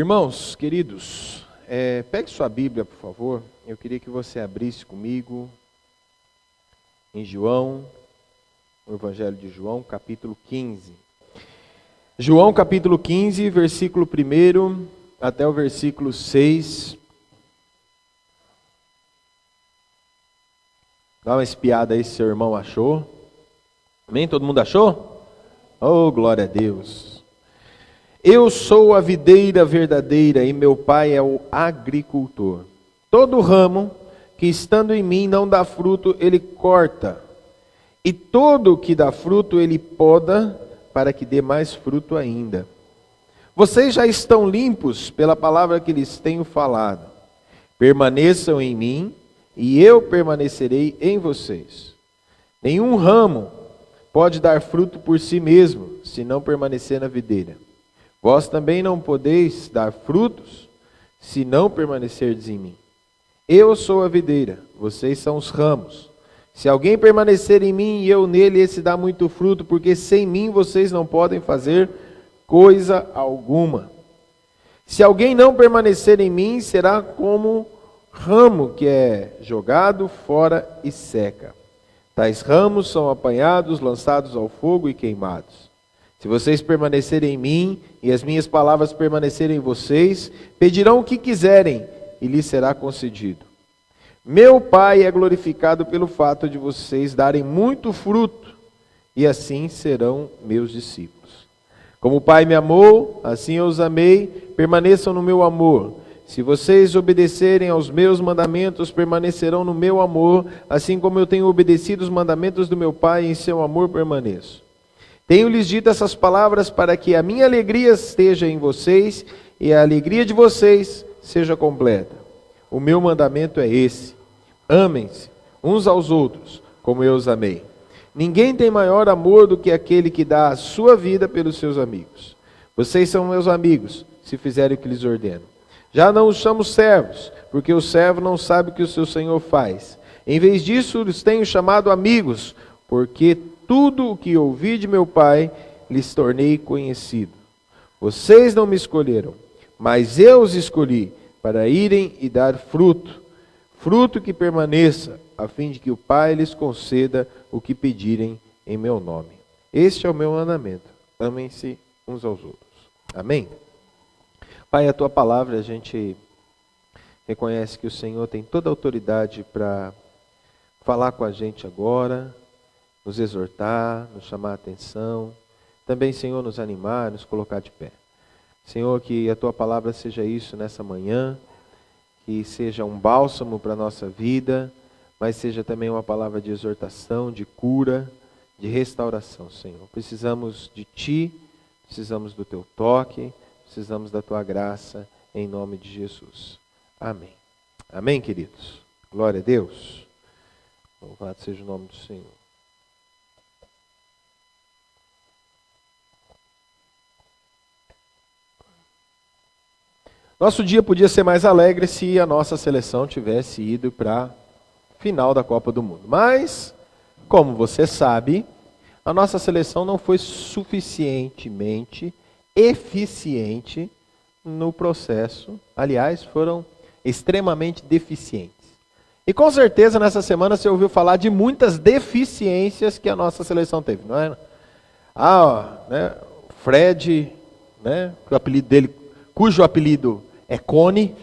Irmãos, queridos, pegue sua Bíblia, por favor. Eu queria que você abrisse comigo em João, o Evangelho de João, capítulo 15. João, capítulo 15, versículo 1 até o versículo 6. Dá uma espiada aí se seu irmão achou. Amém? Todo mundo achou? Oh, glória a Deus. Eu sou a videira verdadeira e meu pai é o agricultor. Todo ramo que estando em mim não dá fruto, ele corta. E todo que dá fruto, ele poda para que dê mais fruto ainda. Vocês já estão limpos pela palavra que lhes tenho falado. Permaneçam em mim e eu permanecerei em vocês. Nenhum ramo pode dar fruto por si mesmo, se não permanecer na videira. Vós também não podeis dar frutos, se não permanecerdes em mim. Eu sou a videira, vocês são os ramos. Se alguém permanecer em mim e eu nele, esse dá muito fruto, porque sem mim vocês não podem fazer coisa alguma. Se alguém não permanecer em mim, será como ramo que é jogado fora e seca. Tais ramos são apanhados, lançados ao fogo e queimados. Se vocês permanecerem em mim e as minhas palavras permanecerem em vocês, pedirão o que quiserem e lhes será concedido. Meu Pai é glorificado pelo fato de vocês darem muito fruto, e assim serão meus discípulos. Como o Pai me amou, assim eu os amei, permaneçam no meu amor. Se vocês obedecerem aos meus mandamentos, permanecerão no meu amor, assim como eu tenho obedecido os mandamentos do meu Pai, e em seu amor permaneço. Tenho-lhes dito essas palavras para que a minha alegria esteja em vocês e a alegria de vocês seja completa. O meu mandamento é esse: amem-se uns aos outros, como eu os amei. Ninguém tem maior amor do que aquele que dá a sua vida pelos seus amigos. Vocês são meus amigos, se fizerem o que lhes ordeno. Já não os chamo servos, porque o servo não sabe o que o seu senhor faz. Em vez disso, os tenho chamado amigos, porque tudo o que ouvi de meu Pai, lhes tornei conhecido. Vocês não me escolheram, mas eu os escolhi para irem e dar fruto, fruto que permaneça, a fim de que o Pai lhes conceda o que pedirem em meu nome. Este é o meu mandamento: amem-se uns aos outros. Amém? Pai, a tua palavra, a gente reconhece que o Senhor tem toda a autoridade para falar com a gente agora, nos exortar, nos chamar a atenção, também, Senhor, nos animar, nos colocar de pé. Senhor, que a Tua palavra seja isso nessa manhã, que seja um bálsamo para a nossa vida, mas seja também uma palavra de exortação, de cura, de restauração, Senhor. Precisamos de Ti, precisamos do Teu toque, precisamos da Tua graça, em nome de Jesus. Amém. Amém, queridos? Glória a Deus. Louvado seja o nome do Senhor. Nosso dia podia ser mais alegre se a nossa seleção tivesse ido para a final da Copa do Mundo. Mas, como você sabe, a nossa seleção não foi suficientemente eficiente no processo. Aliás, foram extremamente deficientes. E com certeza nessa semana você ouviu falar de muitas deficiências que a nossa seleção teve, não é? O Fred, o apelido dele, cujo apelido é Cone,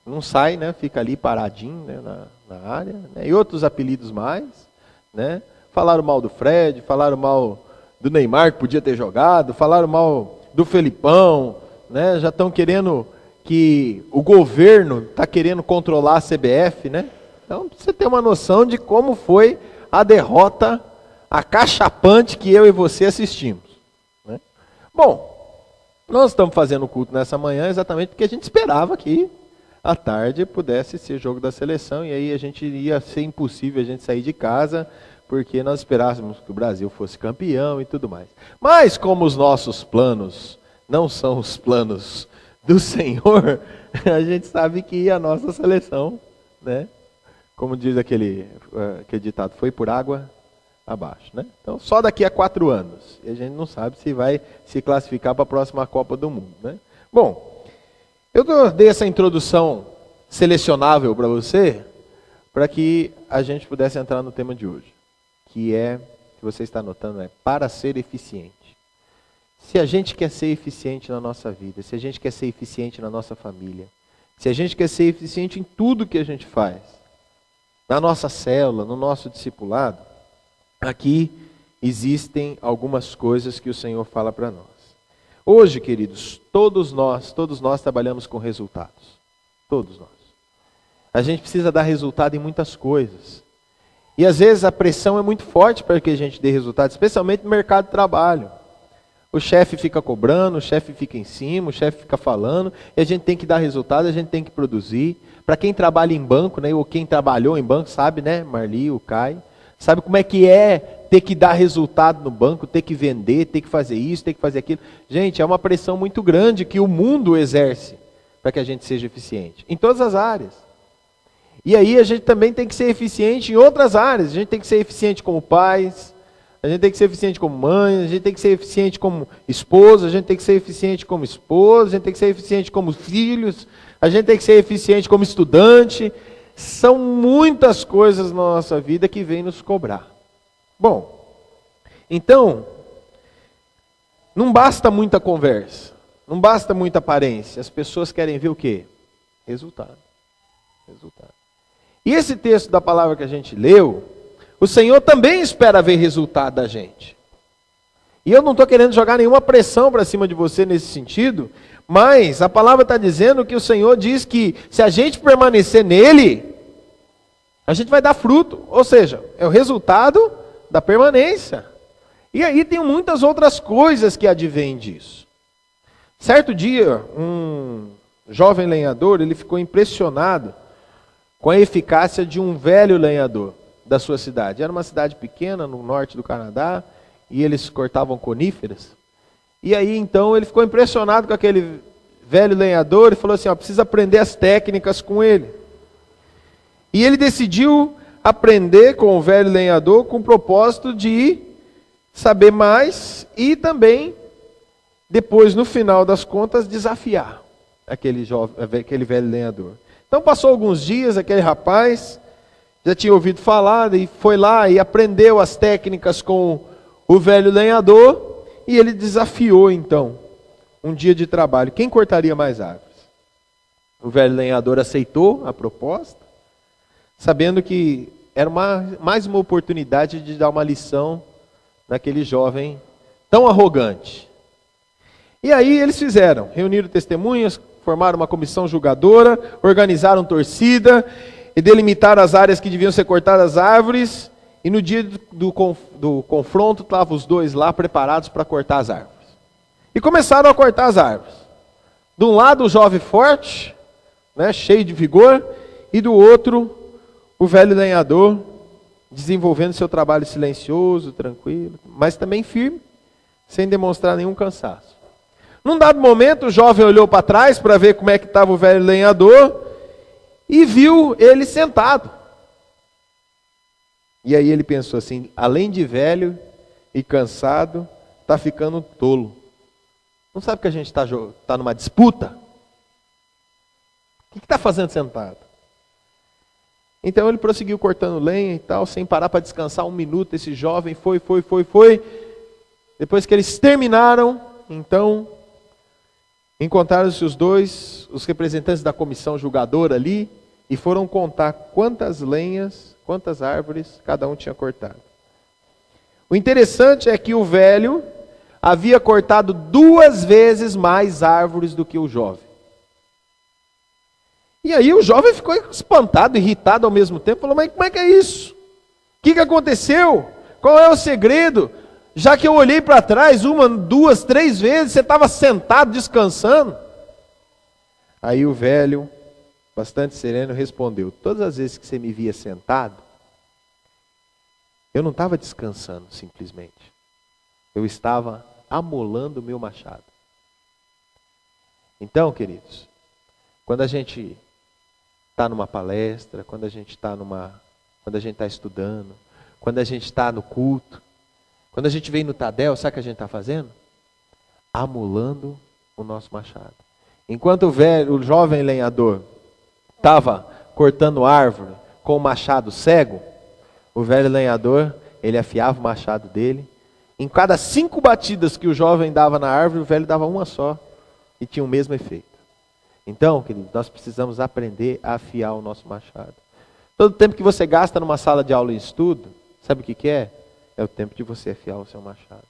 não sai, fica ali paradinho, na área, e outros apelidos mais, falaram mal do Fred, falaram mal do Neymar, que podia ter jogado, falaram mal do Felipão, já estão querendo que o governo está querendo controlar a CBF, Então, pra você ter uma noção de como foi a derrota acachapante que eu e você assistimos. Bom, nós estamos fazendo o culto nessa manhã exatamente porque a gente esperava que à tarde pudesse ser jogo da seleção, e aí a gente ia ser impossível a gente sair de casa, porque nós esperávamos que o Brasil fosse campeão e tudo mais. Mas como os nossos planos não são os planos do Senhor, a gente sabe que a nossa seleção, como diz aquele ditado, foi por água abaixo, Então, só daqui a 4 anos. E a gente não sabe se vai se classificar para a próxima Copa do Mundo, Bom, Dei essa introdução selecionável para você, para que a gente pudesse entrar no tema de hoje, que é, que você está anotando, é para ser eficiente. Se a gente quer ser eficiente na nossa vida, se a gente quer ser eficiente na nossa família, se a gente quer ser eficiente em tudo que a gente faz, na nossa célula, no nosso discipulado, aqui existem algumas coisas que o Senhor fala para nós. Hoje, queridos, todos nós trabalhamos com resultados. Todos nós. A gente precisa dar resultado em muitas coisas. E às vezes a pressão é muito forte para que a gente dê resultado, especialmente no mercado de trabalho. O chefe fica cobrando, o chefe fica em cima, o chefe fica falando, e a gente tem que dar resultado, a gente tem que produzir. Para quem trabalha em banco, né, ou quem trabalhou em banco, sabe, né, Marli, o Caio, sabe como é que é ter que dar resultado no banco, ter que vender, ter que fazer isso, ter que fazer aquilo. Gente, é uma pressão muito grande que o mundo exerce para que a gente seja eficiente, em todas as áreas. E aí a gente também tem que ser eficiente em outras áreas, a gente tem que ser eficiente como pais, a gente tem que ser eficiente como mãe, a gente tem que ser eficiente como esposa, a gente tem que ser eficiente como esposa, a gente tem que ser eficiente como filhos, a gente tem que ser eficiente como estudante. São muitas coisas na nossa vida que vêm nos cobrar. Bom, então, não basta muita conversa, não basta muita aparência. As pessoas querem ver o quê? Resultado. Resultado. E esse texto da palavra que a gente leu, o Senhor também espera ver resultado da gente. E eu não estou querendo jogar nenhuma pressão para cima de você nesse sentido, mas a palavra está dizendo que o Senhor diz que se a gente permanecer nele, a gente vai dar fruto. Ou seja, é o resultado da permanência. E aí tem muitas outras coisas que advêm disso. Certo dia, um jovem lenhador, ele ficou impressionado com a eficácia de um velho lenhador da sua cidade. Era uma cidade pequena, no norte do Canadá, e eles cortavam coníferas. E aí, então, ele ficou impressionado com aquele velho lenhador e falou assim, precisa aprender as técnicas com ele. E ele decidiu aprender com o velho lenhador com o propósito de saber mais e também, depois, no final das contas, desafiar aquele velho lenhador. Então, passou alguns dias, aquele rapaz já tinha ouvido falar e foi lá e aprendeu as técnicas com o velho lenhador e ele desafiou, então, um dia de trabalho. Quem cortaria mais árvores? O velho lenhador aceitou a proposta, sabendo que era mais uma oportunidade de dar uma lição naquele jovem tão arrogante. E aí eles fizeram, reuniram testemunhas, formaram uma comissão julgadora, organizaram torcida e delimitaram as áreas que deviam ser cortadas as árvores, e no dia do confronto estavam os dois lá preparados para cortar as árvores. E começaram a cortar as árvores. De um lado o jovem forte, né, cheio de vigor, e do outro o velho lenhador, desenvolvendo seu trabalho silencioso, tranquilo, mas também firme, sem demonstrar nenhum cansaço. Num dado momento, o jovem olhou para trás para ver como é que estava o velho lenhador e viu ele sentado. E aí ele pensou assim, além de velho e cansado, está ficando tolo. Não sabe que a gente está numa disputa? O que está fazendo sentado? Então ele prosseguiu cortando lenha e tal, sem parar para descansar um minuto. Esse jovem foi. Depois que eles terminaram, então, encontraram-se os representantes da comissão julgadora ali, e foram contar quantas lenhas, quantas árvores cada um tinha cortado. O interessante é que o velho havia cortado 2 vezes mais árvores do que o jovem. E aí o jovem ficou espantado, irritado ao mesmo tempo, falou, mas como é que é isso? O que aconteceu? Qual é o segredo? Já que eu olhei para trás 1, 2, 3 vezes, você estava sentado, descansando. Aí o velho, bastante sereno, respondeu, todas as vezes que você me via sentado, eu não estava descansando simplesmente. Eu estava amolando o meu machado. Então, queridos, quando a gente está numa palestra, quando a gente está estudando, quando a gente está no culto, quando a gente vem no Tadel, sabe o que a gente está fazendo? Amolando o nosso machado. Enquanto o jovem lenhador estava cortando árvore com o machado cego, o velho lenhador, ele afiava o machado dele. Em cada 5 batidas que o jovem dava na árvore, o velho dava uma só e tinha o mesmo efeito. Então, querido, nós precisamos aprender a afiar o nosso machado. Todo o tempo que você gasta numa sala de aula e estudo, sabe o que é? É o tempo de você afiar o seu machado.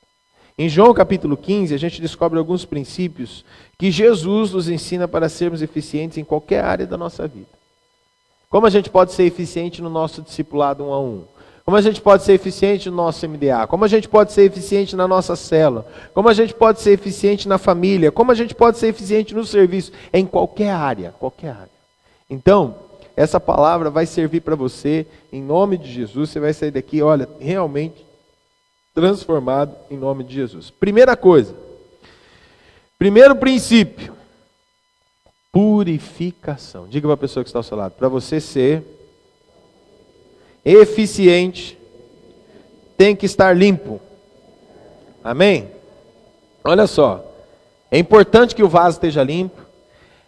Em João capítulo 15, a gente descobre alguns princípios que Jesus nos ensina para sermos eficientes em qualquer área da nossa vida. Como a gente pode ser eficiente no nosso discipulado 1 a 1? Como a gente pode ser eficiente no nosso MDA? Como a gente pode ser eficiente na nossa célula? Como a gente pode ser eficiente na família? Como a gente pode ser eficiente no serviço? Em qualquer área, qualquer área. Então, essa palavra vai servir para você, em nome de Jesus. Você vai sair daqui, olha, realmente transformado em nome de Jesus. Primeira coisa, primeiro princípio, purificação. Diga para a pessoa que está ao seu lado, para você ser eficiente, tem que estar limpo. Amém? Olha só, é importante que o vaso esteja limpo,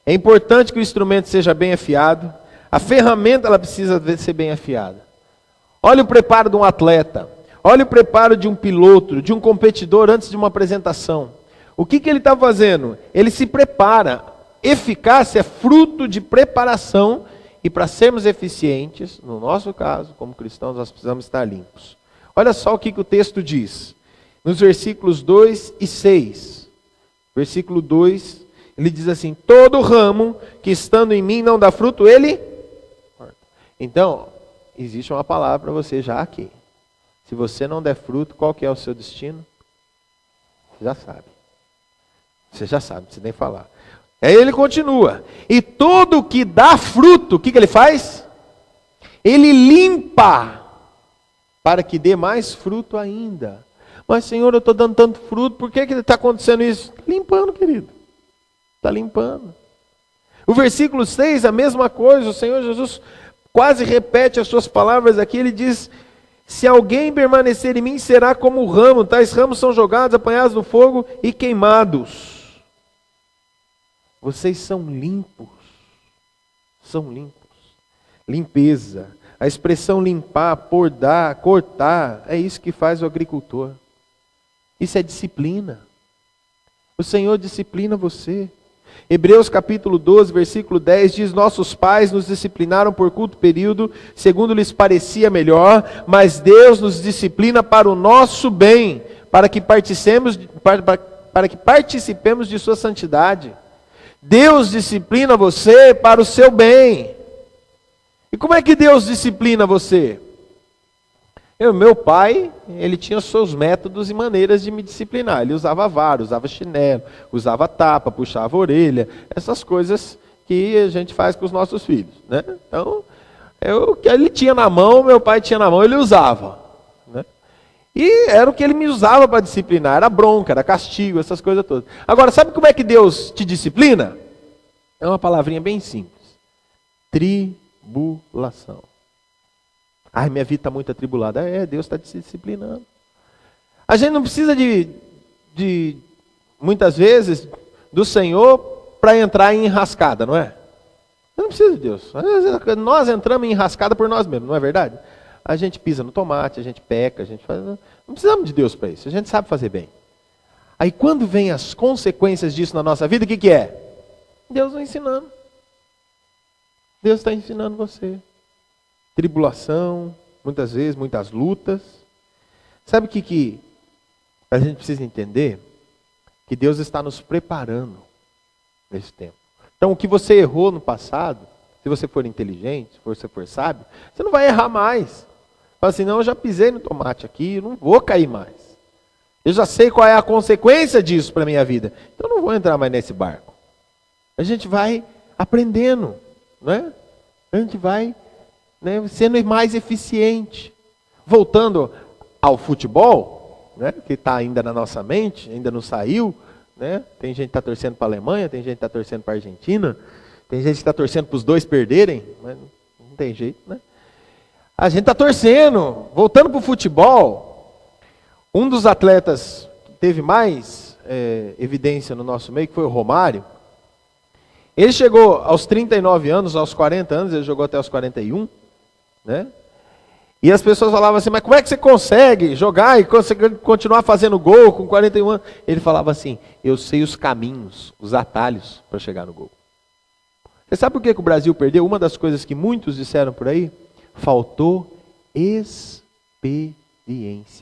é importante que o instrumento seja bem afiado, a ferramenta ela precisa ser bem afiada. Olha o preparo de um atleta, olha o preparo de um piloto, de um competidor antes de uma apresentação. O que ele está fazendo? Ele se prepara. Eficácia é fruto de preparação. E para sermos eficientes, no nosso caso, como cristãos, nós precisamos estar limpos. Olha só o que o texto diz. Nos versículos 2 e 6. Versículo 2, ele diz assim: todo ramo que estando em mim não dá fruto, ele corta. Então, existe uma palavra para você já aqui. Se você não der fruto, qual que é o seu destino? Você já sabe. Você já sabe, não precisa nem falar. Aí ele continua. E todo que dá fruto, o que ele faz? Ele limpa, para que dê mais fruto ainda. Mas Senhor, eu estou dando tanto fruto, por que está acontecendo isso? Limpando, querido. Está limpando. O versículo 6, a mesma coisa. O Senhor Jesus quase repete as suas palavras aqui. Ele diz: se alguém permanecer em mim, será como o ramo. Tais ramos são jogados, apanhados no fogo e queimados. Vocês são limpos. São limpos. Limpeza. A expressão limpar, podar, cortar, é isso que faz o agricultor. Isso é disciplina. O Senhor disciplina você. Hebreus capítulo 12, versículo 10 diz: nossos pais nos disciplinaram por curto período, segundo lhes parecia melhor, mas Deus nos disciplina para o nosso bem, para que participemos de sua santidade. Deus disciplina você para o seu bem. E como é que Deus disciplina você? Meu pai, ele tinha seus métodos e maneiras de me disciplinar. Ele usava vara, usava chinelo, usava tapa, puxava a orelha, essas coisas que a gente faz com os nossos filhos, né? Então, ele tinha na mão, meu pai tinha na mão, ele usava, né? E era o que ele me usava para disciplinar, era bronca, era castigo, essas coisas todas. Agora, sabe como é que Deus te disciplina? É uma palavrinha bem simples. Tribulação. Ai, minha vida está muito atribulada. Deus está te disciplinando. A gente não precisa de muitas vezes, do Senhor para entrar em enrascada, não é? Não precisa de Deus. Nós entramos em enrascada por nós mesmos, não é verdade? A gente pisa no tomate, a gente peca, a gente faz... Não precisamos de Deus para isso, a gente sabe fazer bem. Aí quando vem as consequências disso na nossa vida, o que é? Deus está ensinando. Deus está ensinando você. Tribulação, muitas vezes, muitas lutas. Sabe o que a gente precisa entender? Que Deus está nos preparando nesse tempo. Então o que você errou no passado, se você for inteligente, se você for sábio, você não vai errar mais. Fala assim, não, eu já pisei no tomate aqui, eu não vou cair mais. Eu já sei qual é a consequência disso para a minha vida. Então eu não vou entrar mais nesse barco. A gente vai aprendendo, não é? A gente vai, né, sendo mais eficiente. Voltando ao futebol, né, que está ainda na nossa mente, ainda não saiu, né? Tem gente que está torcendo para a Alemanha, tem gente que está torcendo para a Argentina, tem gente que está torcendo para os dois perderem, mas não tem jeito, né? A gente está torcendo. Voltando para o futebol, um dos atletas que teve mais evidência no nosso meio, que foi o Romário, Ele chegou aos 39 anos, aos 40 anos, ele jogou até aos 41, né? E as pessoas falavam assim, mas como é que você consegue jogar e conseguir continuar fazendo gol com 41 anos? Ele falava assim, eu sei os caminhos, os atalhos para chegar no gol. Você sabe por que o Brasil perdeu? Uma das coisas que muitos disseram por aí, faltou experiência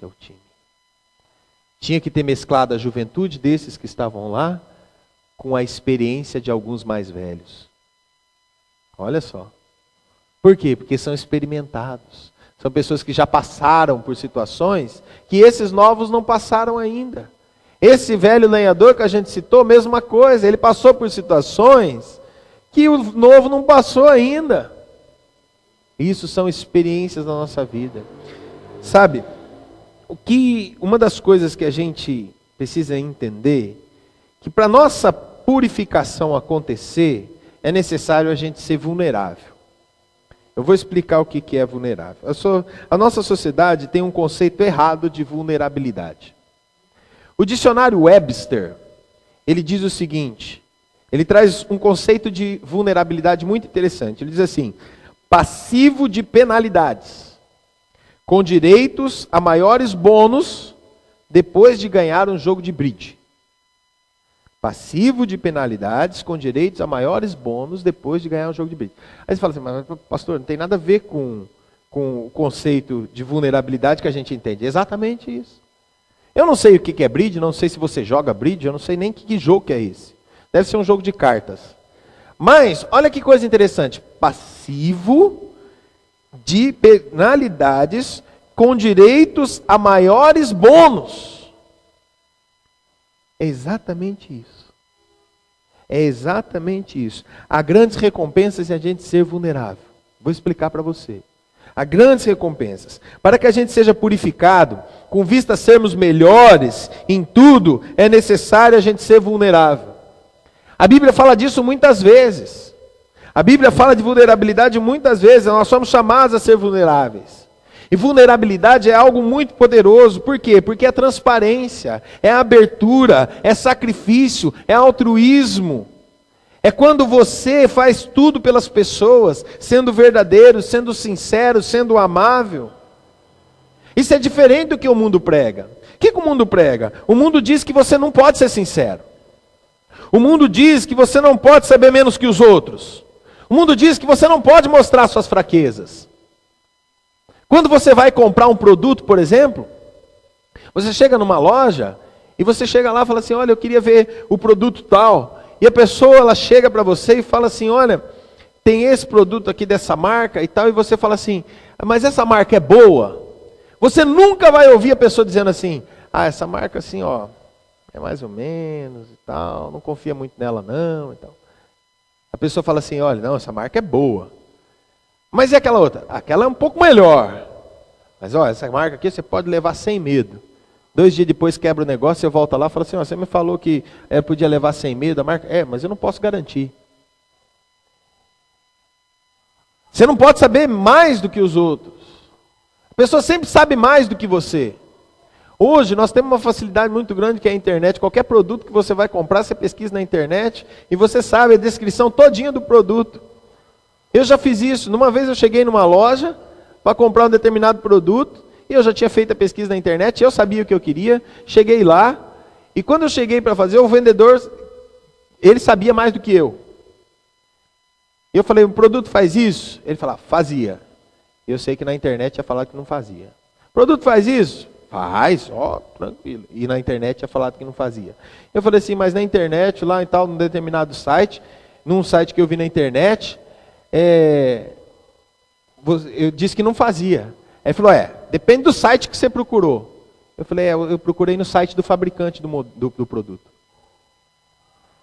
ao time. Tinha que ter mesclado a juventude desses que estavam lá com a experiência de alguns mais velhos. Olha só. Por quê? Porque são experimentados. São pessoas que já passaram por situações que esses novos não passaram ainda. Esse velho lenhador que a gente citou, mesma coisa. Ele passou por situações que o novo não passou ainda. Isso são experiências da nossa vida. Sabe, uma das coisas que a gente precisa entender, que para nossa purificação acontecer, é necessário a gente ser vulnerável. Eu vou explicar o que é vulnerável. A nossa sociedade tem um conceito errado de vulnerabilidade. O dicionário Webster, ele diz o seguinte, ele traz um conceito de vulnerabilidade muito interessante. Ele diz assim, passivo de penalidades, com direitos a maiores bônus depois de ganhar um jogo de bridge. Passivo de penalidades com direitos a maiores bônus depois de ganhar um jogo de bridge. Aí você fala assim, mas pastor, não tem nada a ver com o conceito de vulnerabilidade que a gente entende. É exatamente isso. Eu não sei o que é bridge, não sei se você joga bridge, eu não sei nem que jogo que é esse. Deve ser um jogo de cartas. Mas, olha que coisa interessante. Passivo de penalidades com direitos a maiores bônus. É exatamente isso. É exatamente isso. Há grandes recompensas em a gente ser vulnerável. Vou explicar para você. Há grandes recompensas. Para que a gente seja purificado, com vista a sermos melhores em tudo, é necessário a gente ser vulnerável. A Bíblia fala disso muitas vezes. A Bíblia fala de vulnerabilidade muitas vezes. Nós somos chamados a ser vulneráveis. E vulnerabilidade é algo muito poderoso. Por quê? Porque é transparência, é abertura, é sacrifício, é altruísmo. É quando você faz tudo pelas pessoas, sendo verdadeiro, sendo sincero, sendo amável. Isso é diferente do que o mundo prega. O que o mundo prega? O mundo diz que você não pode ser sincero. O mundo diz que você não pode saber menos que os outros. O mundo diz que você não pode mostrar suas fraquezas. Quando você vai comprar um produto, por exemplo, você chega numa loja e você chega lá e fala assim, olha, eu queria ver o produto tal. E a pessoa, ela chega para você e fala assim, olha, tem esse produto aqui dessa marca e tal. E você fala assim, mas essa marca é boa? Você nunca vai ouvir a pessoa dizendo assim, essa marca assim, ó, é mais ou menos e tal, não confia muito nela não e tal. A pessoa fala assim, olha, não, essa marca é boa. Mas e aquela outra? Aquela é um pouco melhor. Mas ó, essa marca aqui você pode levar sem medo. 2 dias depois quebra o negócio, você volta lá e fala assim, ó, você me falou que podia levar sem medo a marca. Mas eu não posso garantir. Você não pode saber mais do que os outros. A pessoa sempre sabe mais do que você. Hoje nós temos uma facilidade muito grande que é a internet. Qualquer produto que você vai comprar, você pesquisa na internet e você sabe a descrição todinha do produto. Eu já fiz isso. Numa vez eu cheguei numa loja para comprar um determinado produto e eu já tinha feito a pesquisa na internet, eu sabia o que eu queria, cheguei lá e quando eu cheguei para fazer, o vendedor, ele sabia mais do que eu. Eu falei, o produto faz isso? Ele falava, fazia. Eu sei que na internet ia falar que não fazia. O produto faz isso? Faz, ó, tranquilo. E na internet ia falar que não fazia. Eu falei assim, mas na internet, lá e tal, num determinado site, num site que eu vi na internet, eu disse que não fazia. Aí ele falou, depende do site que você procurou. Eu falei, eu procurei no site do fabricante do produto.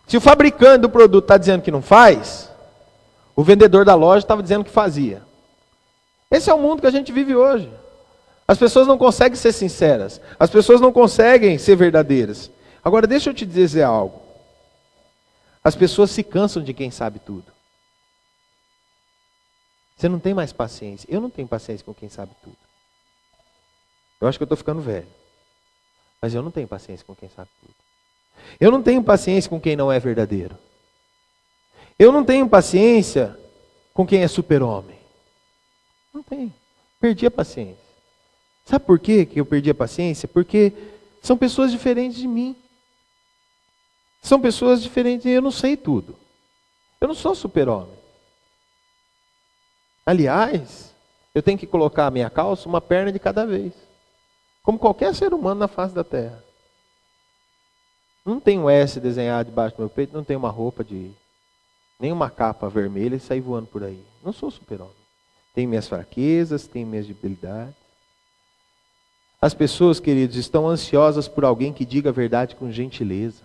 Se o fabricante do produto está dizendo que não faz, o vendedor da loja estava dizendo que fazia. Esse é o mundo que a gente vive hoje. As pessoas não conseguem ser sinceras. As pessoas não conseguem ser verdadeiras. Agora, deixa eu te dizer algo. As pessoas se cansam de quem sabe tudo. Você não tem mais paciência. Eu não tenho paciência com quem sabe tudo. Eu acho que eu estou ficando velho. Mas eu não tenho paciência com quem sabe tudo. Eu não tenho paciência com quem não é verdadeiro. Eu não tenho paciência com quem é super-homem. Não tenho. Perdi a paciência. Sabe por quê que eu perdi a paciência? Porque são pessoas diferentes de mim. São pessoas diferentes e eu não sei tudo. Eu não sou super-homem. Aliás, eu tenho que colocar a minha calça uma perna de cada vez. Como qualquer ser humano na face da terra. Não tem um S desenhado debaixo do meu peito, não tem uma roupa nem uma capa vermelha e sair voando por aí. Não sou super-homem. Tenho minhas fraquezas, tenho minhas debilidades. As pessoas, queridos, estão ansiosas por alguém que diga a verdade com gentileza.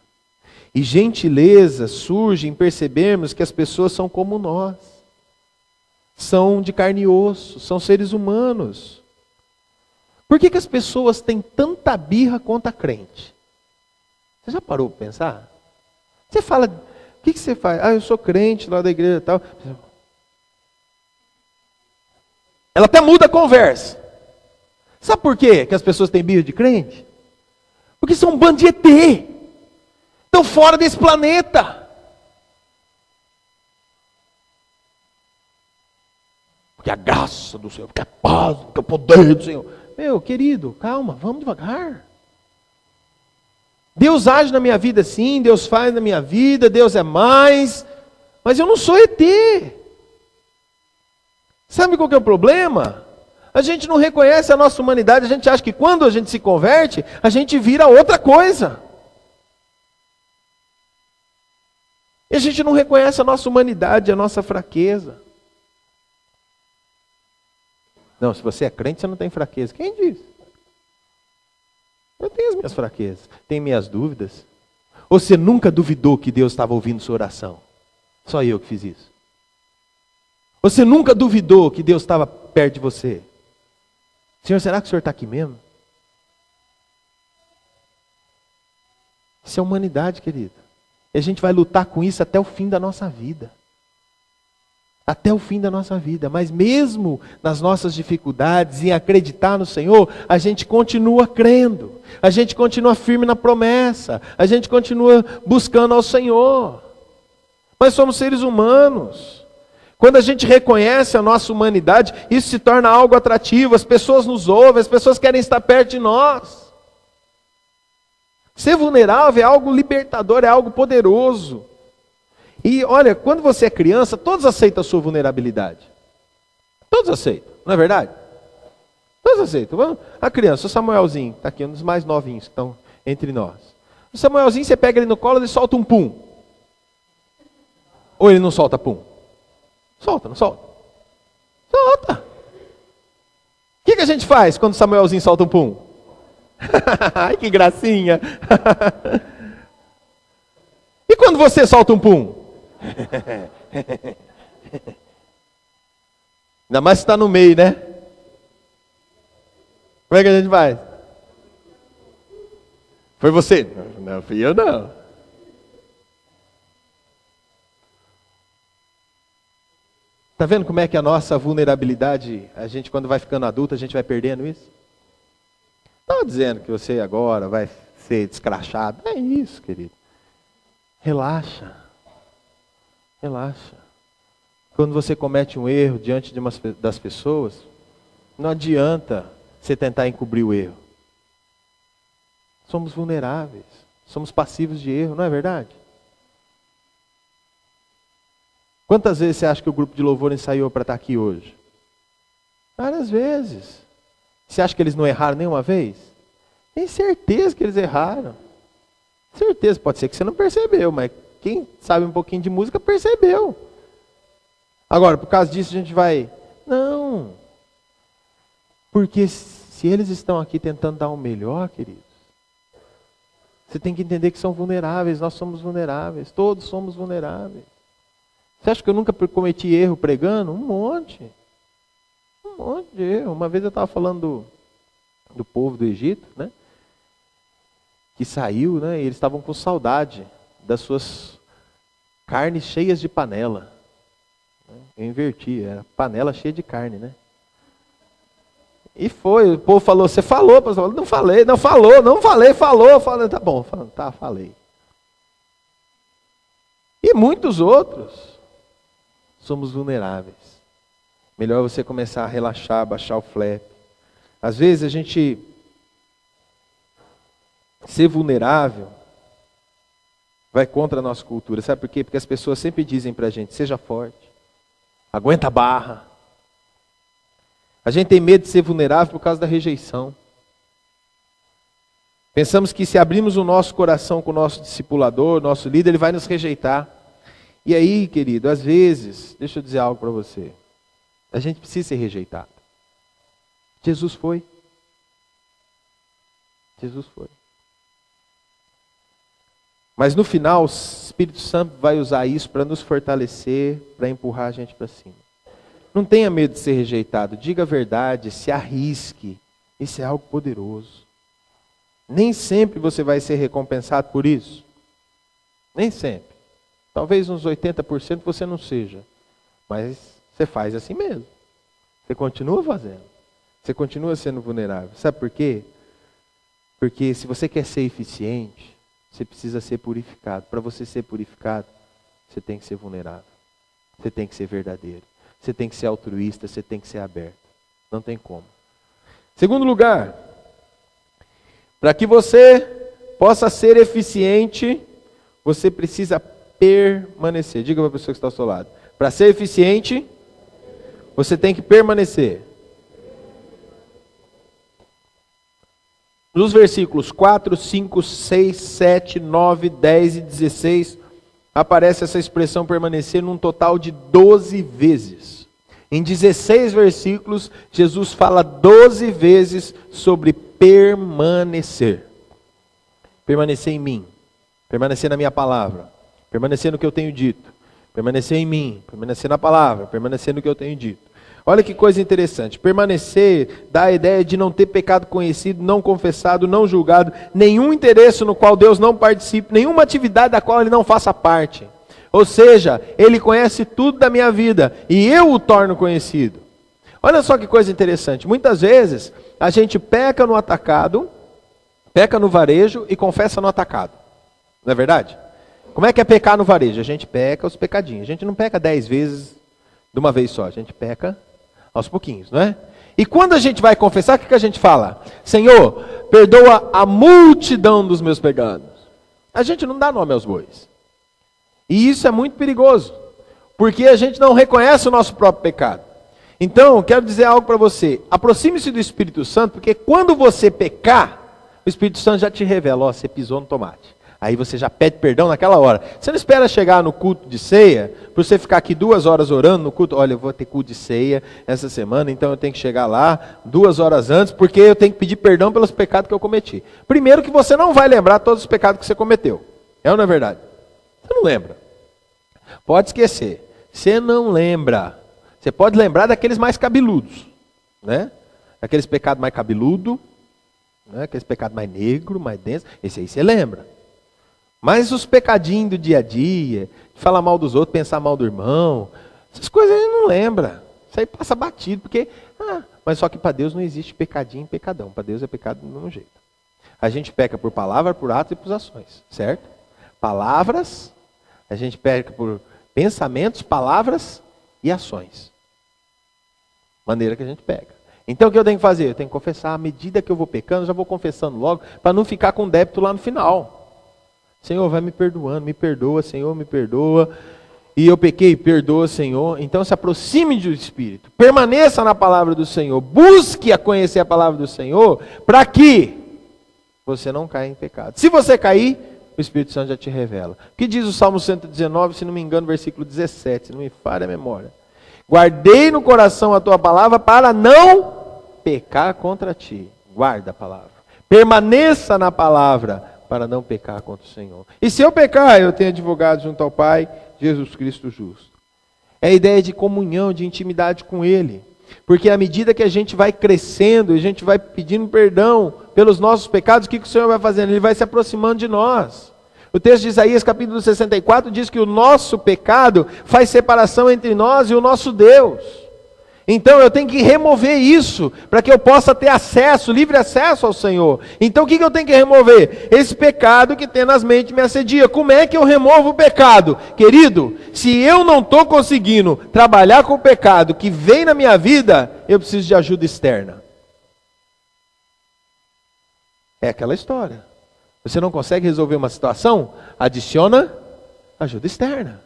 E gentileza surge em percebermos que as pessoas são como nós. São de carne e osso, são seres humanos. Por que as pessoas têm tanta birra contra crente? Você já parou para pensar? Você fala, o que você faz? Eu sou crente lá da igreja e tal. Ela até muda a conversa. Sabe por quê que as pessoas têm birra de crente? Porque são um bando de ET. Estão fora desse planeta. Porque a graça do Senhor, porque a paz, porque o poder do Senhor. Meu querido, calma, vamos devagar. Deus age na minha vida sim, Deus faz na minha vida, Deus é mais, mas eu não sou ET. Sabe qual que é o problema? A gente não reconhece a nossa humanidade, a gente acha que quando a gente se converte, a gente vira outra coisa. E a gente não reconhece a nossa humanidade, a nossa fraqueza. Não, se você é crente, você não tem fraqueza. Quem diz? Eu tenho as minhas fraquezas, tenho minhas dúvidas. Ou você nunca duvidou que Deus estava ouvindo sua oração? Só eu que fiz isso. Você nunca duvidou que Deus estava perto de você? Senhor, será que o Senhor está aqui mesmo? Isso é humanidade, querido. E a gente vai lutar com isso até o fim da nossa vida. Até o fim da nossa vida. Mas mesmo nas nossas dificuldades, em acreditar no Senhor, a gente continua crendo. A gente continua firme na promessa. A gente continua buscando ao Senhor. Mas somos seres humanos. Quando a gente reconhece a nossa humanidade, isso se torna algo atrativo. As pessoas nos ouvem, as pessoas querem estar perto de nós. Ser vulnerável é algo libertador, é algo poderoso. E olha, quando você é criança, todos aceitam a sua vulnerabilidade. Todos aceitam, não é verdade? Todos aceitam. A criança, o Samuelzinho, está aqui, um dos mais novinhos que estão entre nós. O Samuelzinho, você pega ele no colo, ele solta um pum. Ou ele não solta pum? Solta, não solta? Solta. O que a gente faz quando o Samuelzinho solta um pum? Ai, que gracinha. E quando você solta um pum? Ainda mais se está no meio, né? Como é que a gente faz? Foi você? Não, fui eu não. Está vendo como é que a nossa vulnerabilidade, a gente quando vai ficando adulto, a gente vai perdendo isso? Não estou dizendo que você agora vai ser descrachado. Não é isso, querido. Relaxa. Relaxa. Quando você comete um erro diante das pessoas, não adianta você tentar encobrir o erro. Somos vulneráveis. Somos passivos de erro, não é verdade? Quantas vezes você acha que o grupo de louvor ensaiou para estar aqui hoje? Várias vezes. Você acha que eles não erraram nenhuma vez? Tem certeza que eles erraram. Certeza, pode ser que você não percebeu, mas quem sabe um pouquinho de música percebeu. Agora, por causa disso a gente vai... Não. Porque se eles estão aqui tentando dar o melhor, queridos, você tem que entender que são vulneráveis, nós somos vulneráveis, todos somos vulneráveis. Você acha que eu nunca cometi erro pregando? Um monte de erro. Uma vez eu estava falando do povo do Egito, né? Que saiu, né? E eles estavam com saudade das suas carnes cheias de panela. Eu inverti, era panela cheia de carne, né? E foi, o povo falou, você falou, pastor? Não falei, não falou, não falei, falou. Tá bom, falei. E muitos outros. somos vulneráveis. Melhor você começar a relaxar, baixar o flap. Às vezes a gente ser vulnerável vai contra a nossa cultura. Sabe por quê? Porque as pessoas sempre dizem pra gente, seja forte, aguenta a barra. A gente tem medo de ser vulnerável por causa da rejeição. Pensamos que se abrirmos o nosso coração com o nosso discipulador, nosso líder, ele vai nos rejeitar. E aí, querido, às vezes, deixa eu dizer algo para você. A gente precisa ser rejeitado. Jesus foi. Jesus foi. Mas no final, o Espírito Santo vai usar isso para nos fortalecer, para empurrar a gente para cima. Não tenha medo de ser rejeitado. Diga a verdade, se arrisque. Isso é algo poderoso. Nem sempre você vai ser recompensado por isso. Nem sempre. Talvez uns 80% você não seja. Mas você faz assim mesmo. Você continua fazendo. Você continua sendo vulnerável. Sabe por quê? Porque se você quer ser eficiente, você precisa ser purificado. Para você ser purificado, você tem que ser vulnerável. Você tem que ser verdadeiro. Você tem que ser altruísta, você tem que ser aberto. Não tem como. Segundo lugar, para que você possa ser eficiente, você precisa permanecer. Diga para a pessoa que está ao seu lado. Para ser eficiente, você tem que permanecer. Nos versículos 4, 5, 6, 7, 9, 10 e 16, aparece essa expressão permanecer num total de 12 vezes. Em 16 versículos, Jesus fala 12 vezes sobre permanecer. Permanecer em mim, permanecer na minha palavra, permanecer no que eu tenho dito, permanecer em mim, permanecer na palavra, permanecer no que eu tenho dito. Olha que coisa interessante, permanecer dá a ideia de não ter pecado conhecido, não confessado, não julgado, nenhum interesse no qual Deus não participe, nenhuma atividade da qual Ele não faça parte. Ou seja, Ele conhece tudo da minha vida e eu o torno conhecido. Olha só que coisa interessante, muitas vezes a gente peca no atacado, peca no varejo e confessa no atacado. Não é verdade? Como é que é pecar no varejo? A gente peca os pecadinhos, a gente não peca 10 vezes de uma vez só, a gente peca aos pouquinhos, não é? E quando a gente vai confessar, o que a gente fala? Senhor, perdoa a multidão dos meus pecados. A gente não dá nome aos bois. E isso é muito perigoso, porque a gente não reconhece o nosso próprio pecado. Então, quero dizer algo para você. Aproxime-se do Espírito Santo, porque quando você pecar, o Espírito Santo já te revela, ó, você pisou no tomate. Aí você já pede perdão naquela hora. Você não espera chegar no culto de ceia, para você ficar aqui 2 horas orando no culto. Olha, eu vou ter culto de ceia essa semana, então eu tenho que chegar lá 2 horas antes, porque eu tenho que pedir perdão pelos pecados que eu cometi. Primeiro que você não vai lembrar todos os pecados que você cometeu. É ou não é verdade? Você não lembra. Pode esquecer. Você não lembra. Você pode lembrar daqueles mais cabeludos, né? Aqueles pecados mais cabeludos, né? Aqueles pecados mais negros, mais densos. Esse aí você lembra. Mas os pecadinhos do dia a dia, falar mal dos outros, pensar mal do irmão, essas coisas a gente não lembra. Isso aí passa batido, porque... mas só que para Deus não existe pecadinho e pecadão. Para Deus é pecado do mesmo jeito. A gente peca por palavra, por atos e por ações, certo? Palavras, a gente peca por pensamentos, palavras e ações. Maneira que a gente pega. Então o que eu tenho que fazer? Eu tenho que confessar. À medida que eu vou pecando, eu já vou confessando logo, para não ficar com débito lá no final. Senhor, vai me perdoando, me perdoa, Senhor, me perdoa. E eu pequei, perdoa, Senhor. Então se aproxime do Espírito. Permaneça na palavra do Senhor. Busque a conhecer a palavra do Senhor, para que você não caia em pecado. Se você cair, o Espírito Santo já te revela. O que diz o Salmo 119, se não me engano, versículo 17, se não me falha a memória. Guardei no coração a tua palavra para não pecar contra ti. Guarda a palavra. Permaneça na palavra para não pecar contra o Senhor. E se eu pecar, eu tenho advogado junto ao Pai, Jesus Cristo justo. É a ideia de comunhão, de intimidade com Ele. Porque à medida que a gente vai crescendo, a gente vai pedindo perdão pelos nossos pecados, o que o Senhor vai fazendo? Ele vai se aproximando de nós. O texto de Isaías, capítulo 64, diz que o nosso pecado faz separação entre nós e o nosso Deus. Então eu tenho que remover isso, para que eu possa ter acesso, livre acesso ao Senhor. Então o que eu tenho que remover? Esse pecado que tenazmente me assedia. Como é que eu removo o pecado? Querido, se eu não estou conseguindo trabalhar com o pecado que vem na minha vida, eu preciso de ajuda externa. É aquela história. Você não consegue resolver uma situação? Adiciona ajuda externa.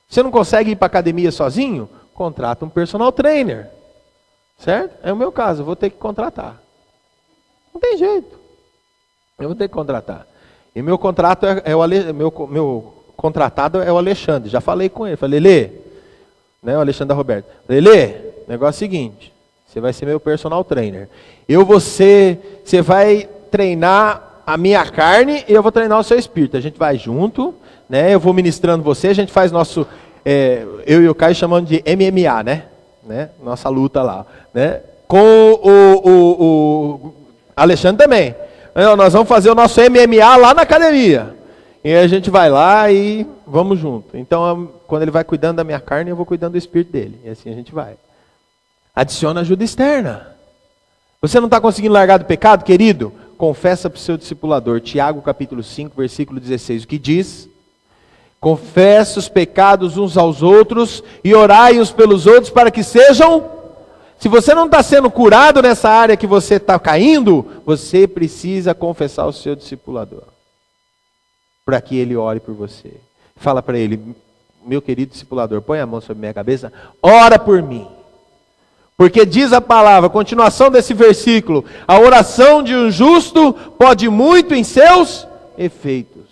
Você não consegue ir para a academia sozinho? Contrata um personal trainer. Certo? É o meu caso, eu vou ter que contratar. Não tem jeito. Eu vou ter que contratar. E meu contrato meu contratado é o Alexandre. Já falei com ele. Falei, Lê, né, o Alexandre da Roberta. Falei, Lê, o negócio é o seguinte, você vai ser meu personal trainer. Você vai treinar a minha carne e eu vou treinar o seu espírito. A gente vai junto, né? Eu vou ministrando você, a gente faz nosso... eu e o Caio chamamos de MMA, né? Nossa luta lá, né? Com o Alexandre também. Nós vamos fazer o nosso MMA lá na academia. E a gente vai lá e vamos junto. Então, quando ele vai cuidando da minha carne, eu vou cuidando do espírito dele. E assim a gente vai. Adiciona ajuda externa. Você não está conseguindo largar do pecado, querido? Confessa para o seu discipulador. Tiago capítulo 5, versículo 16. O que diz? Confessa os pecados uns aos outros e orai uns pelos outros para que sejam... Se você não está sendo curado nessa área que você está caindo, você precisa confessar ao seu discipulador. Para que ele ore por você. Fala para ele, meu querido discipulador, põe a mão sobre minha cabeça, ora por mim. Porque diz a palavra, continuação desse versículo, a oração de um justo pode muito em seus efeitos.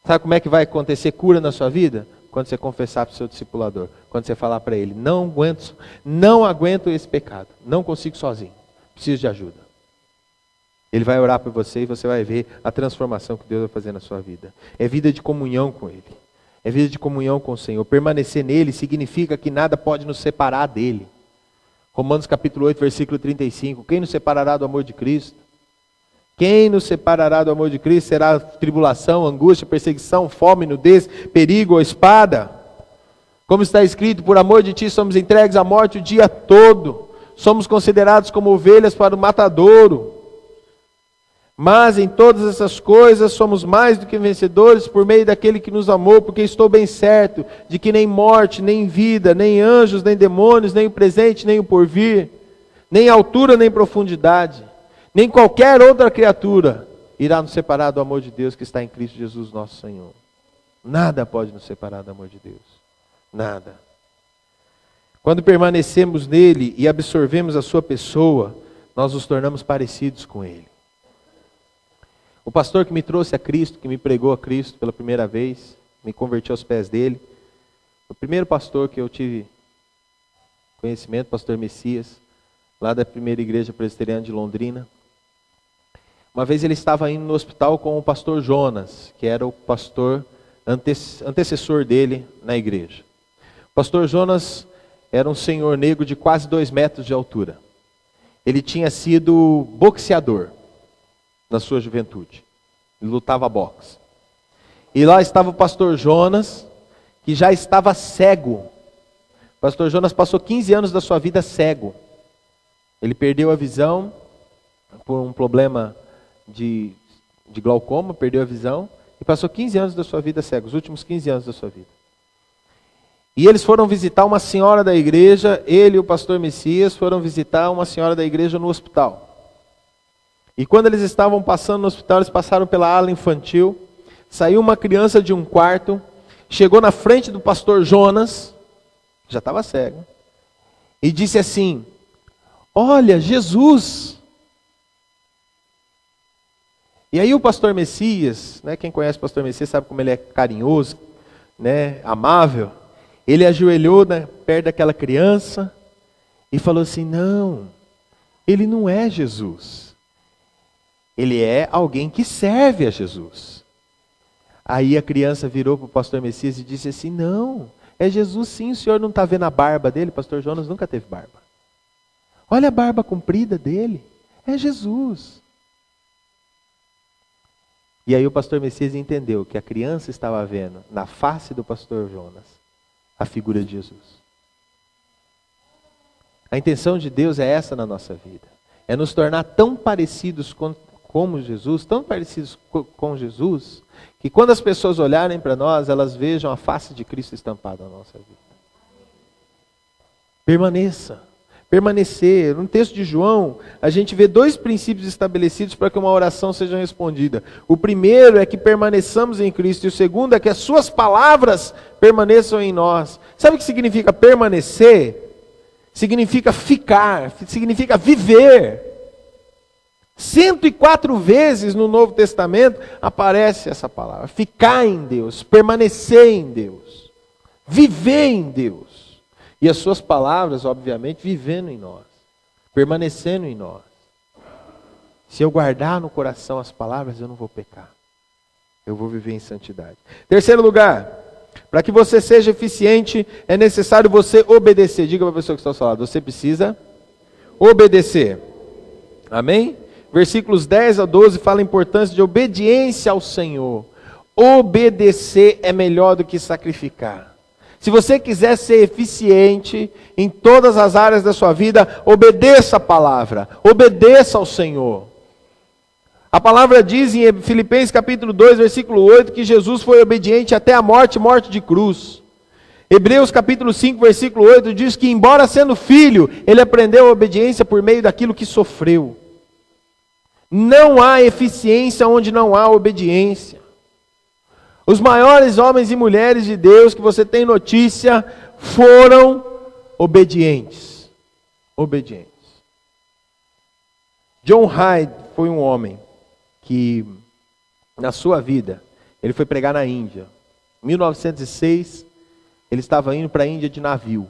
Sabe como é que vai acontecer cura na sua vida? Quando você confessar para o seu discipulador. Quando você falar para ele, não aguento esse pecado. Não consigo sozinho. Preciso de ajuda. Ele vai orar por você e você vai ver a transformação que Deus vai fazer na sua vida. É vida de comunhão com Ele. É vida de comunhão com o Senhor. Permanecer nele significa que nada pode nos separar dele. Romanos capítulo 8, versículo 35. Quem nos separará do amor de Cristo? Quem nos separará do amor de Cristo? Será tribulação, angústia, perseguição, fome, nudez, perigo ou espada? Como está escrito, por amor de ti somos entregues à morte o dia todo. Somos considerados como ovelhas para o matadouro. Mas em todas essas coisas somos mais do que vencedores por meio daquele que nos amou, porque estou bem certo de que nem morte, nem vida, nem anjos, nem demônios, nem o presente, nem o porvir, nem altura, nem profundidade, nem qualquer outra criatura irá nos separar do amor de Deus que está em Cristo Jesus nosso Senhor. Nada pode nos separar do amor de Deus. Nada. Quando permanecemos nele e absorvemos a sua pessoa, nós nos tornamos parecidos com ele. O pastor que me trouxe a Cristo, que me pregou a Cristo pela primeira vez, me converti aos pés dele, o primeiro pastor que eu tive conhecimento, pastor Messias, lá da primeira igreja presbiteriana de Londrina. Uma vez ele estava indo no hospital com o pastor Jonas, que era o pastor antecessor dele na igreja. O pastor Jonas era um senhor negro de quase 2 metros de altura. Ele tinha sido boxeador na sua juventude. Ele lutava boxe. E lá estava o pastor Jonas, que já estava cego. O pastor Jonas passou 15 anos da sua vida cego. Ele perdeu a visão por um problema de glaucoma, perdeu a visão, e passou 15 anos da sua vida cego, os últimos 15 anos da sua vida. E eles foram visitar uma senhora da igreja, ele e o pastor Messias foram visitar uma senhora da igreja no hospital. E quando eles estavam passando no hospital, eles passaram pela ala infantil, saiu uma criança de um quarto, chegou na frente do pastor Jonas, já estava cego, e disse assim, olha, Jesus. E aí o pastor Messias, né, quem conhece o pastor Messias sabe como ele é carinhoso, né, amável. Ele ajoelhou perto daquela criança e falou assim, não, ele não é Jesus. Ele é alguém que serve a Jesus. Aí a criança virou para o pastor Messias e disse assim, não, é Jesus sim, o senhor não está vendo a barba dele? Pastor Jonas nunca teve barba. Olha a barba comprida dele, é Jesus. E aí o pastor Messias entendeu que a criança estava vendo na face do pastor Jonas a figura de Jesus. A intenção de Deus é essa na nossa vida. É nos tornar tão parecidos como Jesus, tão parecidos com Jesus, que quando as pessoas olharem para nós, elas vejam a face de Cristo estampada na nossa vida. Permaneça. Permanecer. No texto de João, a gente vê 2 princípios estabelecidos para que uma oração seja respondida. O primeiro é que permaneçamos em Cristo, e o segundo é que as suas palavras permaneçam em nós. Sabe o que significa permanecer? Significa ficar, significa viver. 104 vezes no Novo Testamento aparece essa palavra. Ficar em Deus, permanecer em Deus, viver em Deus. E as suas palavras, obviamente, vivendo em nós, permanecendo em nós. Se eu guardar no coração as palavras, eu não vou pecar. Eu vou viver em santidade. Terceiro lugar, para que você seja eficiente, é necessário você obedecer. Diga para a pessoa que está ao seu lado, você precisa obedecer. Amém? Versículos 10 a 12 fala a importância de obediência ao Senhor. Obedecer é melhor do que sacrificar. Se você quiser ser eficiente em todas as áreas da sua vida, obedeça a palavra, obedeça ao Senhor. A palavra diz em Filipenses capítulo 2, versículo 8, que Jesus foi obediente até a morte, morte de cruz. Hebreus capítulo 5, versículo 8 diz que embora sendo filho, ele aprendeu a obediência por meio daquilo que sofreu. Não há eficiência onde não há obediência. Os maiores homens e mulheres de Deus que você tem notícia foram obedientes. Obedientes. John Hyde foi um homem que, na sua vida, ele foi pregar na Índia. Em 1906, ele estava indo para a Índia de navio.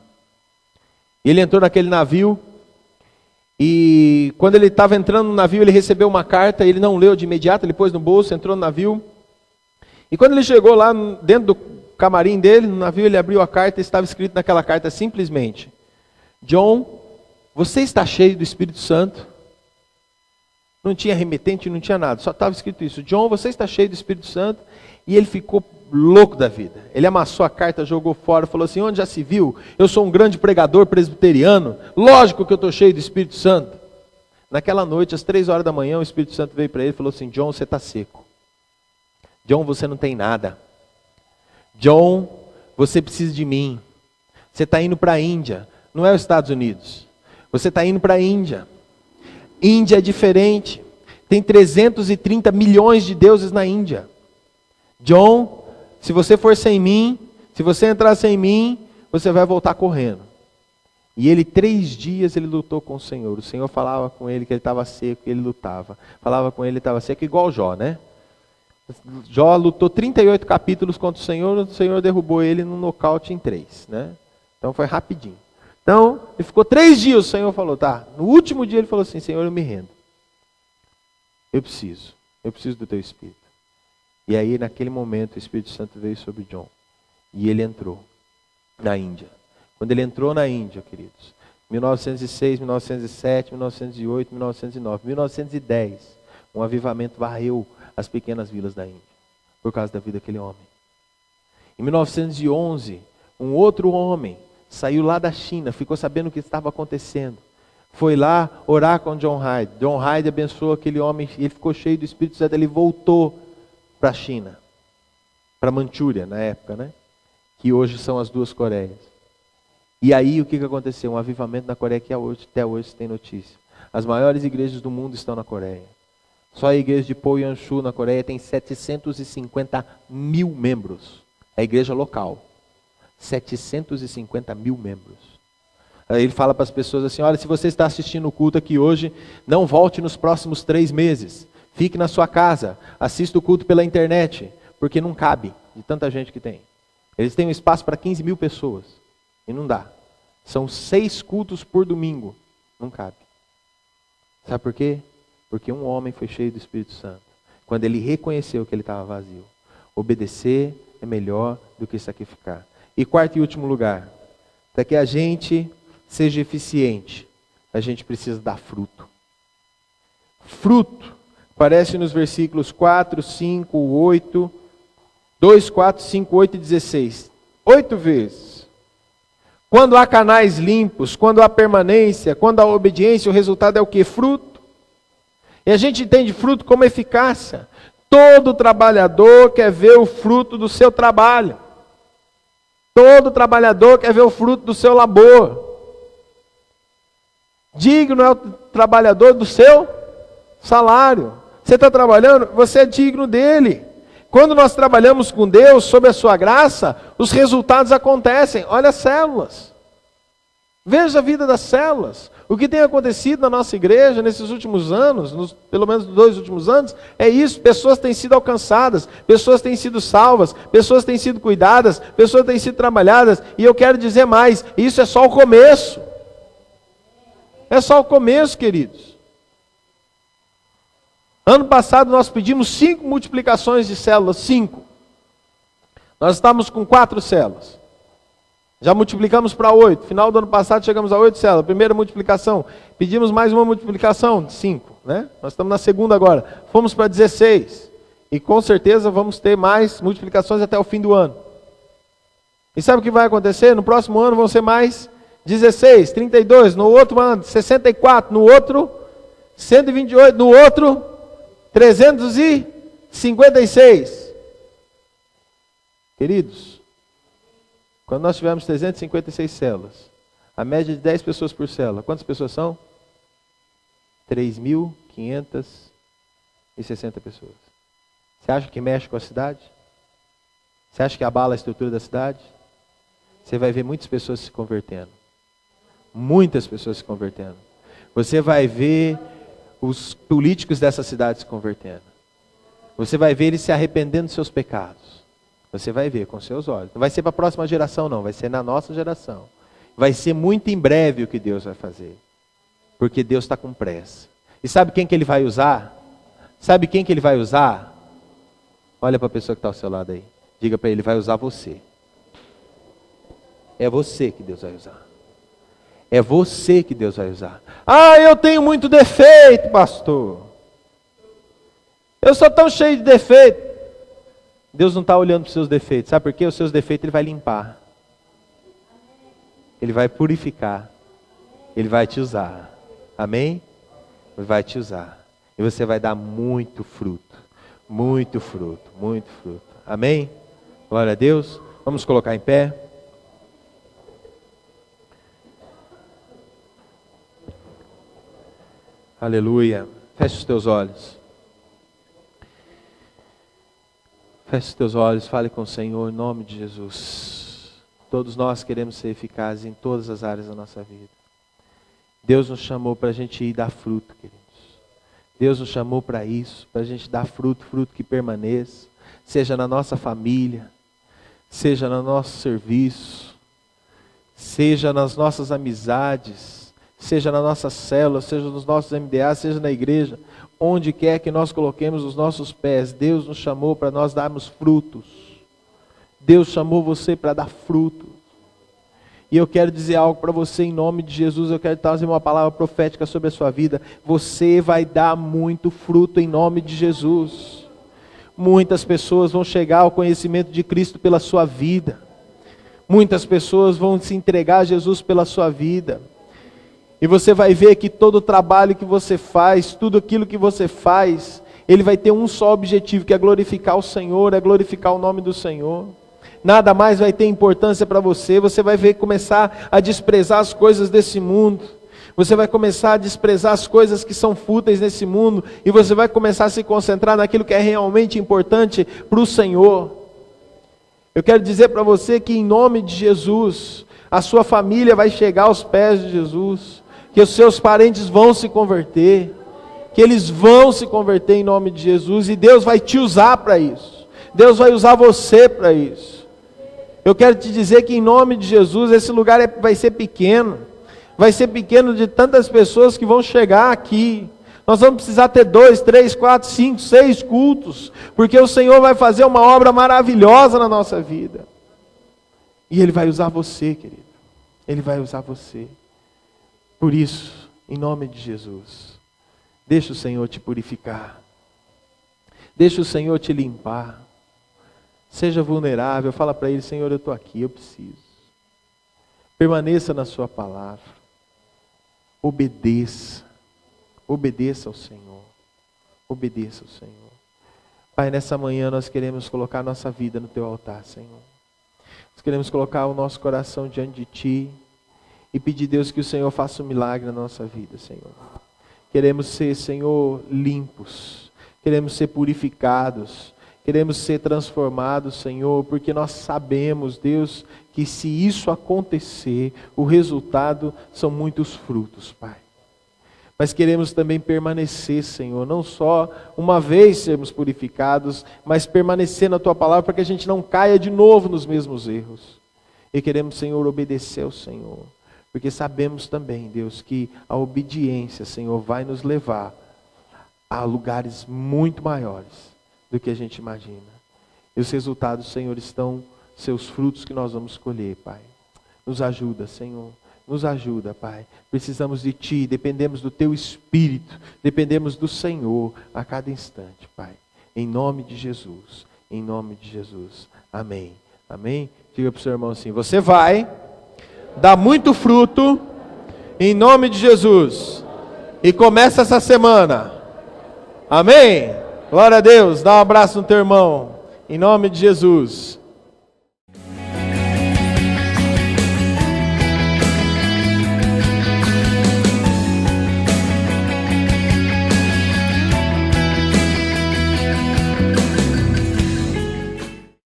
Ele entrou naquele navio e quando ele estava entrando no navio, ele recebeu uma carta, ele não leu de imediato, ele pôs no bolso, entrou no navio. E quando ele chegou lá dentro do camarim dele, no navio, ele abriu a carta e estava escrito naquela carta simplesmente: John, você está cheio do Espírito Santo? Não tinha remetente, não tinha nada, só estava escrito isso. John, você está cheio do Espírito Santo? E ele ficou louco da vida. Ele amassou a carta, jogou fora, falou assim: onde já se viu? Eu sou um grande pregador presbiteriano, lógico que eu estou cheio do Espírito Santo. Naquela noite, às 3 horas da manhã, o Espírito Santo veio para ele e falou assim: John, você está seco. John, você não tem nada. John, você precisa de mim. Você está indo para a Índia, não é os Estados Unidos. Você está indo para a Índia. Índia é diferente. Tem 330 milhões de deuses na Índia. John, se você for sem mim, se você entrar sem mim, você vai voltar correndo. E ele 3 dias ele lutou com o Senhor. O Senhor falava com ele que ele estava seco e ele lutava. Falava com ele estava seco igual Jó, né? Jó lutou 38 capítulos contra o Senhor derrubou ele num nocaute em 3, né? Então foi rapidinho. Então, ele ficou 3 dias, o Senhor falou, tá. No último dia ele falou assim: Senhor, eu me rendo. Eu preciso do teu Espírito. E aí naquele momento o Espírito Santo veio sobre John. E ele entrou na Índia. Quando ele entrou na Índia, queridos, 1906, 1907, 1908, 1909, 1910, um avivamento varreu as pequenas vilas da Índia, por causa da vida daquele homem. Em 1911, um outro homem saiu lá da China, ficou sabendo o que estava acontecendo, foi lá orar com John Hyde. John Hyde abençoou aquele homem, ele ficou cheio do Espírito Santo, ele voltou para a China, para Manchúria na época, né? Que hoje são as 2 Coreias. E aí o que aconteceu? Um avivamento na Coreia que até hoje se tem notícia. As maiores igrejas do mundo estão na Coreia. Só a igreja de Poyanshu na Coreia tem 750 mil membros. É a igreja local. 750 mil membros. Aí ele fala para as pessoas assim: olha, se você está assistindo o culto aqui hoje, não volte nos próximos 3 meses. Fique na sua casa, assista o culto pela internet, porque não cabe de tanta gente que tem. Eles têm um espaço para 15 mil pessoas, e não dá. São 6 cultos por domingo, não cabe. Sabe por quê? Porque um homem foi cheio do Espírito Santo. Quando ele reconheceu que ele estava vazio. Obedecer é melhor do que sacrificar. E 4º e último lugar, para que a gente seja eficiente, a gente precisa dar fruto. Fruto aparece nos versículos 4, 5, 8, 2, 4, 5, 8 e 16. 8 vezes. Quando há canais limpos, quando há permanência, quando há obediência, o resultado é o quê? Fruto. E a gente entende fruto como eficácia. Todo trabalhador quer ver o fruto do seu trabalho. Todo trabalhador quer ver o fruto do seu labor. Digno é o trabalhador do seu salário. Você está trabalhando, você é digno dele. Quando nós trabalhamos com Deus, sob a sua graça, os resultados acontecem. Olha as células. Veja a vida das células. O que tem acontecido na nossa igreja nesses últimos anos, pelo menos 2 últimos anos, é isso. Pessoas têm sido alcançadas, pessoas têm sido salvas, pessoas têm sido cuidadas, pessoas têm sido trabalhadas. E eu quero dizer mais, isso é só o começo. É só o começo, queridos. Ano passado nós pedimos 5 multiplicações de células, 5. Nós estamos com 4 células. Já multiplicamos para 8. Final do ano passado chegamos a 8 células. Primeira multiplicação. Pedimos mais uma multiplicação de 5. Né? Nós estamos na segunda agora. Fomos para 16. E com certeza vamos ter mais multiplicações até o fim do ano. E sabe o que vai acontecer? No próximo ano vão ser mais 16, 32. No outro ano, 64. No outro, 128. No outro, 356. Queridos, quando nós tivermos 356 células, a média de 10 pessoas por célula, quantas pessoas são? 3.560 pessoas. Você acha que mexe com a cidade? Você acha que abala a estrutura da cidade? Você vai ver muitas pessoas se convertendo. Muitas pessoas se convertendo. Você vai ver os políticos dessa cidade se convertendo. Você vai ver eles se arrependendo dos seus pecados. Você vai ver com seus olhos. Não vai ser para a próxima geração não, vai ser na nossa geração. Vai ser muito em breve o que Deus vai fazer. Porque Deus está com pressa. E sabe quem que Ele vai usar? Sabe quem que Ele vai usar? Olha para a pessoa que está ao seu lado aí. Diga para Ele, vai usar você. É você que Deus vai usar. É você que Deus vai usar. Ah, eu tenho muito defeito, pastor. Eu sou tão cheio de defeito. Deus não está olhando para os seus defeitos. Sabe por quê? Os seus defeitos Ele vai limpar. Ele vai purificar. Ele vai te usar. Amém? Ele vai te usar. E você vai dar muito fruto. Muito fruto. Muito fruto. Amém? Glória a Deus. Vamos colocar em pé. Aleluia. Feche os teus olhos. Feche os teus olhos, fale com o Senhor em nome de Jesus. Todos nós queremos ser eficazes em todas as áreas da nossa vida. Deus nos chamou para a gente ir dar fruto, queridos. Deus nos chamou para isso, para a gente dar fruto, fruto que permaneça. Seja na nossa família, seja no nosso serviço, seja nas nossas amizades, seja na nossa célula, seja nos nossos MDA, seja na igreja. Onde quer que nós coloquemos os nossos pés, Deus nos chamou para nós darmos frutos. Deus chamou você para dar frutos. E eu quero dizer algo para você em nome de Jesus. Eu quero trazer uma palavra profética sobre a sua vida. Você vai dar muito fruto em nome de Jesus. Muitas pessoas vão chegar ao conhecimento de Cristo pela sua vida. Muitas pessoas vão se entregar a Jesus pela sua vida. E você vai ver que todo o trabalho que você faz, tudo aquilo que você faz, ele vai ter um só objetivo, que é glorificar o Senhor, é glorificar o nome do Senhor. Nada mais vai ter importância para você. Você vai ver começar a desprezar as coisas desse mundo. Você vai começar a desprezar as coisas que são fúteis nesse mundo. E você vai começar a se concentrar naquilo que é realmente importante para o Senhor. Eu quero dizer para você que em nome de Jesus, a sua família vai chegar aos pés de Jesus. Que os seus parentes vão se converter, que eles vão se converter em nome de Jesus, e Deus vai te usar para isso, Deus vai usar você para isso. Eu quero te dizer que em nome de Jesus, esse lugar vai ser pequeno de tantas pessoas que vão chegar aqui. Nós vamos precisar ter 2, 3, 4, 5, 6 cultos, porque o Senhor vai fazer uma obra maravilhosa na nossa vida, e Ele vai usar você, querido, Ele vai usar você. Por isso, em nome de Jesus, deixa o Senhor te purificar. Deixa o Senhor te limpar. Seja vulnerável, fala para Ele, Senhor, eu estou aqui, eu preciso. Permaneça na sua palavra. Obedeça. Obedeça ao Senhor. Obedeça ao Senhor. Pai, nessa manhã nós queremos colocar nossa vida no teu altar, Senhor. Nós queremos colocar o nosso coração diante de ti e pedir, Deus, que o Senhor faça um milagre na nossa vida, Senhor. Queremos ser, Senhor, limpos. Queremos ser purificados. Queremos ser transformados, Senhor, porque nós sabemos, Deus, que se isso acontecer, o resultado são muitos frutos, Pai. Mas queremos também permanecer, Senhor, não só uma vez sermos purificados, mas permanecer na Tua palavra para que a gente não caia de novo nos mesmos erros. E queremos, Senhor, obedecer ao Senhor, porque sabemos também, Deus, que a obediência, Senhor, vai nos levar a lugares muito maiores do que a gente imagina. E os resultados, Senhor, estão seus frutos que nós vamos colher, Pai. Nos ajuda, Senhor. Nos ajuda, Pai. Precisamos de Ti, dependemos do Teu Espírito, dependemos do Senhor a cada instante, Pai. Em nome de Jesus. Em nome de Jesus. Amém. Amém? Diga para o seu irmão assim: você vai dar muito fruto em nome de Jesus. E começa essa semana. Amém? Glória a Deus. Dá um abraço no teu irmão. Em nome de Jesus.